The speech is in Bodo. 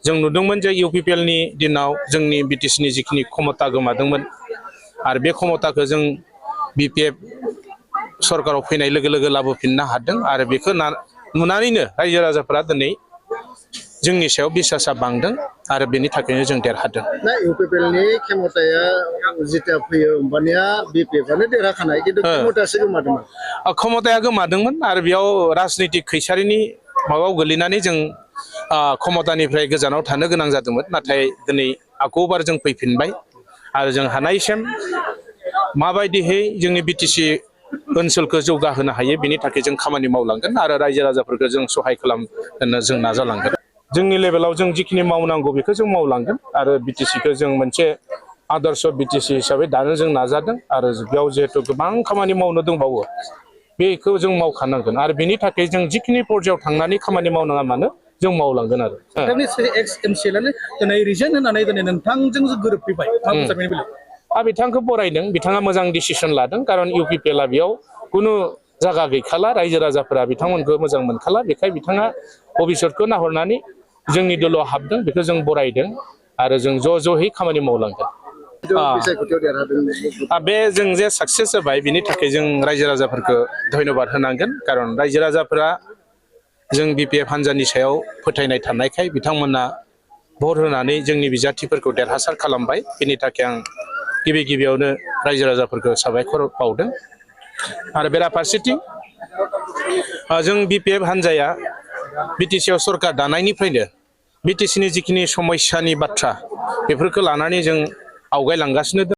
जों नुदोंमोन जे UPPL नि दिनाव जोंनि BTC नि जिखिनि क्षमता गोमादोंमोन आरो बे क्षमताखौ जों BPF सरकाराव फैनाय लोगो लोगो लाबोफिननो हादों आरो बेखौ नुनानैनो रायजो राजाफोरा दिनै जोंनि सायाव बिसासा बांदों आरो बेनि थाखायनो जों देरहादों। ना UPPL नि क्षमताया जिता फैयो होमबानिया BPF आनो देरहाखानाय खिन्थु क्षमतायासो गोमादोंमोन। क्षमताया गोमादोंमोन आरो बेयाव राजनीतिक खैसारिनि माबायाव गोलैनानै जों क्षमतानिफ्राय गोजानाव थानो गोनां जादोंमोन। नाथाय दिनै आकौबार जों फैफिनबाय आरो जों हानायसिम माबायदिहै जोंनि BTC ओनसोलखौ जौगाहोनो हायो बेनि थाखाय जों खामानि मावलांगोन आरो रायजो राजाफोरखौ जों सहाय खालामनो जों नाजालांगोन। जोंनि लेभेलाव जों जिखिनि मावनांगौ बेखौ जों मावलांगोन आरो BTCखौ जों मोनसे आदर्श BTC हिसाबै दानो जों नाजादों आरो बेयाव जिहेतु गोबां खामानि मावनो दंबावो बेखौ जों मावखानांगोन आरो बेनि थाखाय जों जिखिनि पर्यायाव थांनानै खामानि मावनाङा मानो जों मावलांगोन आरो। एक्स MCLआनो दिनै रिजाइन होनानै दिनै नोंथांजों गोरोबफैबाय मा बुंजागोन बेनि बेलायाव? बिथांखौ बरायदों, बिथाङा मोजां डिसिसन लादों खारन UPPLआ बेयाव खुनु जायगा गैखाला, रायजो राजाफोरा बिथांमोनखौ मोजां मोनखाला, बेखाय बिथाङा भबिष्यतखौ नाहरनानै जोंनि दलाव हाबदों, बेखौ जों बरायदों आरो जों ज'है खामानि मावलांगोन। बे जों जे साक्सेस जाबाय बिनि थाखाय जों रायजो राजाफोरखौ धन्यबाद होनांगोन खारन रायजो राजाफोरा जों BPF हान्जानि सायाव फोथायनाय थानायखाय बिथांमोना भट होनानै जोंनि बिजाथिफोरखौ देरहासार खालामबाय। बेनि थाखाय आं गिबियावनो रायजो राजाफोरखौ साबायखर बावदों आरो बेराफारसेथिं जों BPF हान्जाया BTC आव सरकार दानायनिफ्रायनो BTC नि जिखिनि समस्यानि बाथ्रा बेफोरखौ लानानै जों आवगायलांगासिनो दं।